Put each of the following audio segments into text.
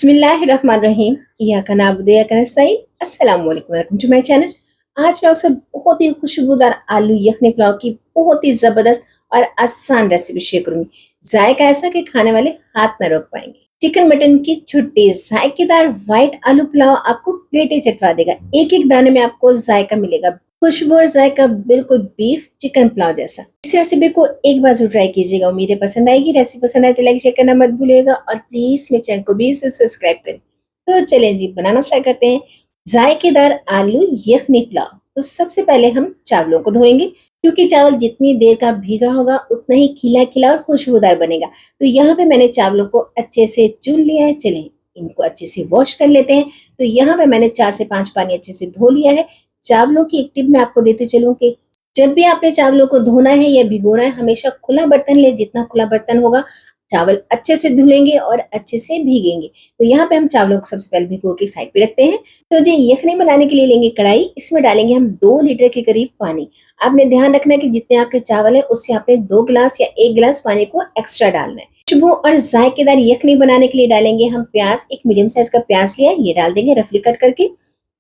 बिस्मिल्लाहिर्रहमानिर्रहीम। इय्याका नअबुदु व इय्याका नस्तईन। अस्सलामु अलैकुम, वेलकम टू माय चैनल। आज मैं आपसे बहुत ही खुशबूदार आलू यखनी पुलाव की बहुत ही ज़बरदस्त और आसान रेसिपी शेयर करूँगी। जायका ऐसा कि खाने वाले हाथ ना रोक पाएँगे। चिकन मटन की छुट्टी, जायकेदार व्हाइट आलू पुलाव आपको प्लेटें चटवा देगा। एक-एक दाने में आपको जायका मिलेगा। खुशबू और जायका बिल्कुल बीफ चिकन पुलाव जैसा। इस रेसिपी को एक बार ज़रूर ट्राई कीजिएगा। उम्मीद है पसंद आएगी। रेसिपी पसंद आए तो लाइक शेयर करना मत भूलिएगा और प्लीज़ मेरे चैनल को भी सब्सक्राइब करें। तो चलें जी, बनाना स्टार्ट करते हैं। जायकेदार आलू यखनी पुलाव। तो सबसे पहले हम चावलों को धोएंगे, क्योंकि चावल जितनी देर का भीगा होगा उतना ही खिला-खिला और खुशबूदार बनेगा। तो यहाँ पे मैंने चावलों को अच्छे से चुन लिया है। चलें इनको अच्छे से वॉश कर लेते हैं। तो यहाँ पे मैंने 4 से 5 पानी अच्छे से धो लिया है। चावलों की एक टिप मैं आपको देते चलूँ कि जब भी आपने चावलों को धोना है या भिगोना है, हमेशा खुला बर्तन लें। जितना खुला बर्तन होगा, चावल अच्छे से धुलेंगे और अच्छे से भीगेंगे। तो यहाँ पे हम चावलों को सबसे पहले भिगो के साइड पे रखते हैं। तो जी यखनी बनाने के लिए लेंगे कढ़ाई। इसमें डालेंगे हम 2 लीटर के करीब पानी। आपने ध्यान रखना है कि जितने आपके चावल है उससे आपने 2 गिलास या 1 गिलास पानी को एक्स्ट्रा डालना है। खुशबू और जायकेदार यखनी बनाने के लिए डालेंगे हम प्याज। एक मीडियम साइज का प्याज लिया है, ये डाल देंगे रफली कट करके।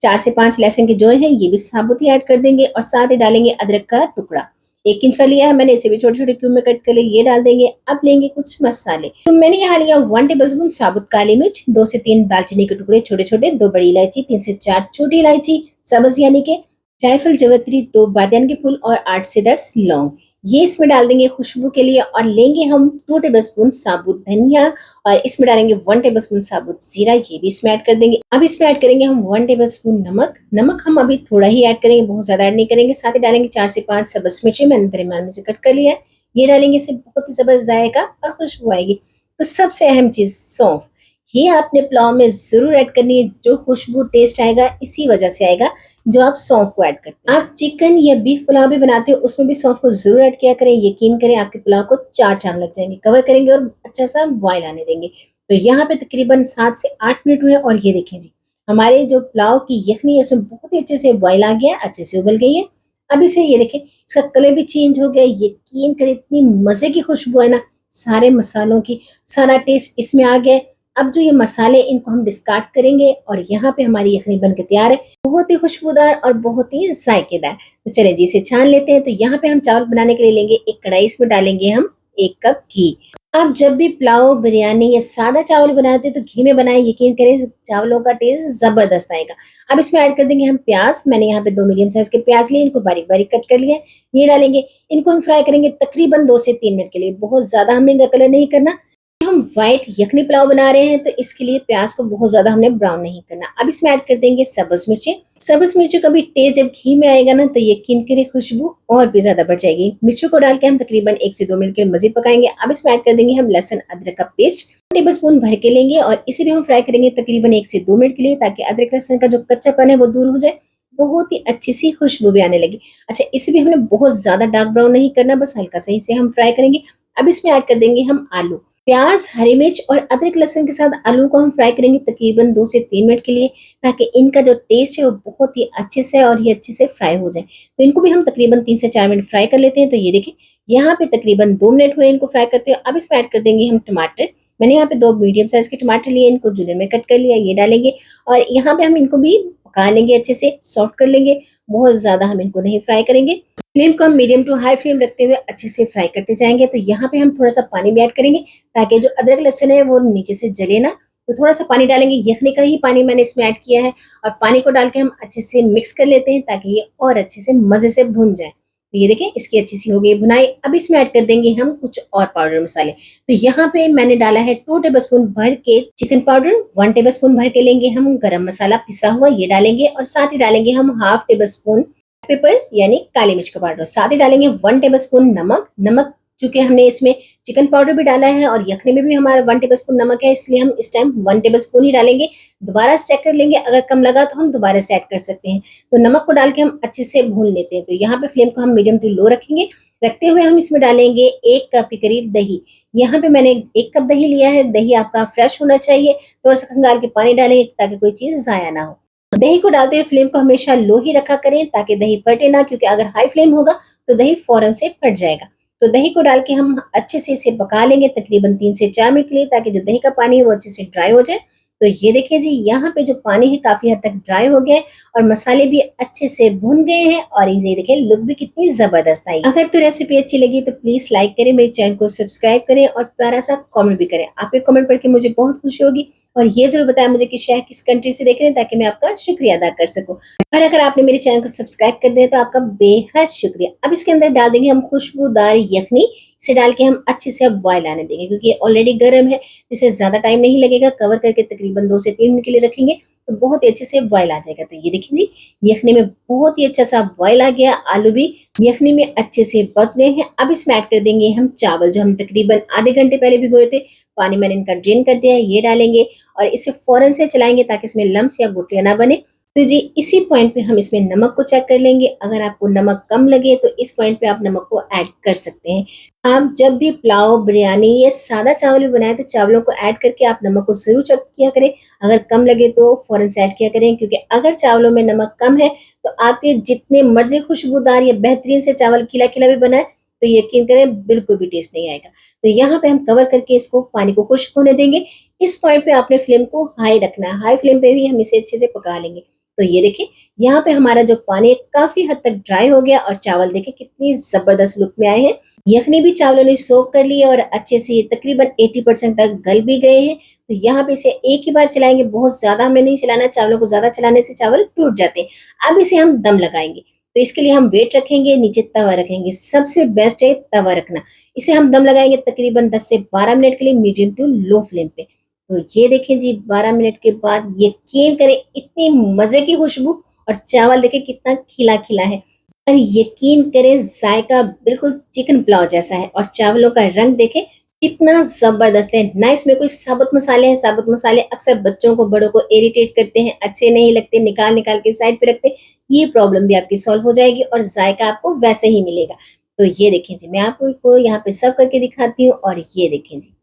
4 से 5 लहसुन के जोए हैं, ये भी साबुत ही ऐड कर देंगे और साथ ही डालेंगे अदरक का टुकड़ा। 1 इंच का लिया है मैंने, इसे भी छोटे-छोटे क्यूब में कट कर लिया, ये डाल देंगे। अब लेंगे कुछ मसाले। तो मैंने यहाँ लिया 1 टेबलस्पून साबुत काली मिर्च, 2 से 3 दालचीनी के टुकड़े छोटे-छोटे, 2 बड़ी इलायची, 3 से 4 छोटी इलायची सब्ज यानी के, जायफल, जवित्री, 2 बादियान के फूल और 8 से 10 लौंग। ये इसमें डाल देंगे खुशबू के लिए। और लेंगे हम 2 टेबलस्पून साबुत धनिया और इसमें डालेंगे 1 टेबलस्पून साबुत जीरा, ये भी इसमें ऐड कर देंगे। अब इसमें ऐड करेंगे हम 1 टेबलस्पून नमक। नमक हम अभी थोड़ा ही ऐड करेंगे, बहुत ज्यादा ऐड नहीं करेंगे। साथ ही डालेंगे 4 से 5 सब्ज मिर्ची, मैंने दरमियान में से कट कर लिया है। ये डालेंगे, इससे बहुत ही जबरदस्त जाएगा और खुशबू आएगी। तो सबसे अहम चीज सौंफ, ये आपने पुलाव में जरूर ऐड करनी है। जो खुशबू टेस्ट आएगा इसी वजह से आएगा जो आप सौंफ को ऐड करते हैं। आप चिकन या बीफ पुलाव भी बनाते हो, उसमें भी सौंफ को जरूर ऐड किया करें। यकीन करें आपके पुलाव को 4 चांद लग जाएंगे। कवर करेंगे और अच्छा सा बॉयल आने देंगे। तो यहाँ पे तकरीबन 7 से 8 मिनट हुए और ये देखें जी, हमारे जो पुलाव की यखनी है उसमें बहुत ही अच्छे से बॉयल आ गया, अच्छे से उबल गई है। अब इसे ये देखें, इसका कलर भी चेंज हो गया। यकीन करें इतनी मजे की खुशबू है ना, सारे मसालों की, सारा टेस्ट इसमें आ गया है। अब जो ये मसाले, इनको हम डिस्कार्ड करेंगे और यहाँ पे हमारी यखनी बनकर तैयार है। बहुत ही खुशबूदार और बहुत ही जायकेदार। तो चलिए जी इसे छान लेते हैं। तो यहाँ पे हम चावल बनाने के लिए लेंगे एक कढ़ाई, इसमें डालेंगे हम 1 कप घी। आप जब भी पुलाव, बिरयानी या सादा चावल बनाते हैं तो घी में बनाएं। यकीन करें चावलों का टेस्ट जबरदस्त आएगा। अब इसमें ऐड कर देंगे हम प्याज। मैंने यहाँ पे 2 मीडियम साइज के प्याज लिए, इनको बारीक बारीक कट कर लिया। ये डालेंगे, इनको हम फ्राई करेंगे तकरीबन 2 से 3 मिनट के लिए। बहुत ज्यादा हमें इनका कलर नहीं करना। हम व्हाइट यखनी पुलाव बना रहे हैं तो इसके लिए प्याज को बहुत ज्यादा हमने ब्राउन नहीं करना। अब इसमें ऐड कर देंगे सब्ज मिर्ची। सब्ज मिर्ची का भी टेस्ट जब घी में आएगा ना तो यकीन करें खुशबू और भी ज्यादा बढ़ जाएगी। मिर्चों को डाल के हम तकरीबन 1 से 2 मिनट के लिए मजीद पकाएंगे। अब इसमें ऐड कर देंगे हम लहसुन अदरक का पेस्ट, टेबल स्पून भर के लेंगे और इसे भी हम फ्राई करेंगे तकरीबन 1 से 2 मिनट के लिए, ताकि अदरक लहसुन का जो कच्चापन है वो दूर हो जाए। बहुत ही अच्छी सी खुशबू भी आने लगी। अच्छा, इसे भी हमने बहुत ज्यादा डार्क ब्राउन नहीं करना, बस हल्का सा इसे हम फ्राई करेंगे। अब इसमें ऐड कर देंगे हम आलू। प्याज, हरी मिर्च और अदरक लहसुन के साथ आलू को हम फ्राई करेंगे तकरीबन 2 से 3 मिनट के लिए, ताकि इनका जो टेस्ट है वो बहुत ही अच्छे से और ये अच्छे से फ्राई हो जाए। तो इनको भी हम तकरीबन 3 से 4 मिनट फ्राई कर लेते हैं। तो ये देखें, यहाँ पे तकरीबन 2 मिनट हुए इनको फ्राई करते हैं। अब इसमें ऐड कर देंगे हम टमाटर। मैंने यहाँ पे 2 मीडियम साइज के टमाटर लिए, इनको जूलियन में कट कर लिया, ये डालेंगे और यहाँ पे हम इनको भी पका लेंगे, अच्छे से सॉफ्ट कर लेंगे। बहुत ज्यादा हम इनको नहीं फ्राई करेंगे। फ्लेम को हम मीडियम टू हाई फ्लेम रखते हुए अच्छे से फ्राई करते जाएंगे। तो यहाँ पे हम थोड़ा सा पानी भी ऐड करेंगे, ताकि जो अदरक लहसुन है वो नीचे से जले ना। तो थोड़ा सा पानी डालेंगे, यखनी का ही पानी मैंने इसमें ऐड किया है। और पानी को डाल के हम अच्छे से मिक्स कर लेते हैं, ताकि ये और अच्छे से मजे से भुन जाए। तो ये देखें, इसकी अच्छी सी हो गई भुनाई। अब इसमें ऐड कर देंगे हम कुछ और पाउडर मसाले। तो यहाँ पे मैंने डाला है 2 टेबलस्पून भर के चिकन पाउडर, 1 टेबलस्पून भर के लेंगे हम गरम मसाला पिसा हुआ, ये डालेंगे और साथ ही डालेंगे हम हाफ टेबलस्पून पेपर यानी काली मिर्च का पाउडर। साथ ही डालेंगे 1 टेबलस्पून नमक। नमक चूंकि हमने इसमें चिकन पाउडर भी डाला है और यखनी में भी हमारा 1 टेबलस्पून नमक है, इसलिए हम इस टाइम 1 टेबलस्पून ही डालेंगे। दोबारा चेक कर लेंगे, अगर कम लगा तो हम दोबारा से ऐड कर सकते हैं। तो नमक को डाल के हम अच्छे से भून लेते हैं। तो यहाँ पे फ्लेम को हम मीडियम टू लो रखेंगे। रखते हुए हम इसमें डालेंगे 1 कप के करीब दही। यहाँ पे मैंने 1 कप दही लिया है। दही आपका फ्रेश होना चाहिए। थोड़ा सा खंगाल के पानी डालेंगे ताकि कोई चीज जाया ना हो। दही को डालते हुए फ्लेम को हमेशा लो ही रखा करें, ताकि दही फटे ना, क्योंकि अगर हाई फ्लेम होगा तो दही फौरन से फट जाएगा। तो दही को डाल के हम अच्छे से इसे पका लेंगे तकरीबन 3 से 4 मिनट के लिए, ताकि जो दही का पानी है वो अच्छे से ड्राई हो जाए। तो ये देखिए जी, यहाँ पे जो पानी है काफ़ी हद तक ड्राई हो गया है और मसाले भी अच्छे से भुन गए हैं और ये देखिए लुक भी कितनी ज़बरदस्त आई। अगर तो रेसिपी अच्छी लगी तो प्लीज़ लाइक करें, मेरे चैनल को सब्सक्राइब करें और प्यारा-सा कमेंट भी करें। आपके कमेंट पढ़ के मुझे बहुत खुशी होगी और ये ज़रूर बताएं मुझे कि शहर किस कंट्री से देख रहे हैं ताकि मैं आपका शुक्रिया अदा कर सकूँ। और अगर आपने मेरे चैनल को सब्सक्राइब कर दिया तो आपका बेहद शुक्रिया। अब इसके अंदर डाल देंगे हम खुशबूदार यखनी, इसे डाल के हम अच्छे से अब बॉयल आने देंगे क्योंकि ये ऑलरेडी गर्म है, इसे ज़्यादा टाइम नहीं लगेगा। कवर करके तकरीबन 2 से 3 मिनट के लिए रखेंगे तो बहुत ही अच्छे से बॉयल आ जाएगा। तो ये देखिए जी, यखनी में बहुत ही अच्छा सा बॉयल आ गया, आलू भी यखनी में अच्छे से पक गए हैं। अब इसमें ऐड कर देंगे हम चावल जो हम तकरीबन आधे घंटे पहले भिगोए थे। पानी मैंने इनका ड्रेन कर दिया है, ये डालेंगे और इसे फ़ौरन से चलाएँगे ताकि इसमें लम्स या गुठलियाँ ना बने। तो जी इसी पॉइंट पे हम इसमें नमक को चेक कर लेंगे। अगर आपको नमक कम लगे तो इस पॉइंट पे आप नमक को ऐड कर सकते हैं। आप जब भी पुलाव, बिरयानी या सादा चावल भी बनाएँ तो चावलों को ऐड करके आप नमक को ज़रूर चेक किया करें। अगर कम लगे तो फ़ौरन से ऐड किया करें क्योंकि अगर चावलों में नमक कम है तो आपके जितने मर्ज़ी खुशबूदार या बेहतरीन से चावल खिला-खिला भी बनाएँ तो यकीन करें बिल्कुल भी टेस्ट नहीं आएगा। तो यहाँ पे हम कवर करके इसको पानी को खुश्क होने देंगे। इस पॉइंट पे आपने फ्लेम को हाई रखना है। हाई फ्लेम पे भी हम इसे अच्छे से पका लेंगे। तो ये देखिए, यहाँ पे हमारा जो पानी है काफ़ी हद तक ड्राई हो गया और चावल देखिए कितनी ज़बरदस्त लुक में आए हैं। यखनी भी चावलों ने सोक कर ली है और अच्छे से ये तकरीबन 80% तक गल भी गए हैं। तो यहाँ पे इसे एक ही बार चलाएँगे, बहुत ज़्यादा हमें नहीं चलाना है, चावलों को ज़्यादा चलाने से चावल टूट जाते हैं। अब इसे हम दम लगाएँगे, तो इसके लिए हम वेट रखेंगे, नीचे तवा रखेंगे। सबसे बेस्ट है तवा रखना। इसे हम दम लगाएँगे तकरीबन 10 से 12 मिनट के लिए मीडियम टू लो फ्लेम पे। तो ये देखें जी 12 मिनट के बाद यकीन करें इतनी मज़े की खुशबू और चावल देखें कितना खिला-खिला है। और यकीन करें जायका बिल्कुल चिकन पुलाव जैसा है और चावलों का रंग देखें कितना ज़बरदस्त है। ना इसमें कोई साबुत मसाले हैं, साबुत मसाले अक्सर बच्चों को, बड़ों को इरिटेट करते हैं, अच्छे नहीं लगते, निकाल-निकाल के साइड पे रखते हैं। ये प्रॉब्लम भी आपकी सॉल्व हो जाएगी और जायका आपको वैसे ही मिलेगा। तो ये देखें जी, मैं आपको यहाँ पे सर्व करके दिखाती हूँ और ये देखें जी।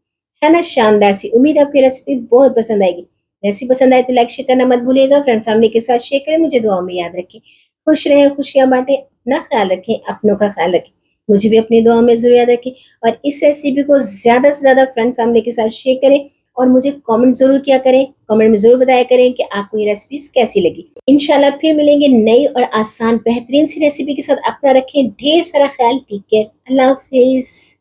है ना शानदार सी। उम्मीद है आपकी रेसिपी बहुत पसंद आएगी। रेसिपी पसंद आए तो लाइक शेयर करना मत भूलिएगा। फ्रेंड फैमिली के साथ शेयर करें, मुझे दुआओं में याद रखें। खुश रहें, खुशियाँ बाँटें, अपना ख़्याल रखें, अपनों का ख़्याल रखें। मुझे भी अपनी दुआओं में ज़रूर याद रखें और इस रेसिपी को ज़्यादा से ज़्यादा फ्रेंड फैमिली के साथ शेयर करें और मुझे कमेंट ज़रूर किया करें। कमेंट में ज़रूर बताया करें कि आपको ये रेसिपीज़ कैसी लगी। इंशाल्लाह फिर मिलेंगे नई और आसान बेहतरीन सी रेसिपी के साथ। अपना रखें ढेर सारा ख़्याल। Take care. अल्लाह हाफ़िज़।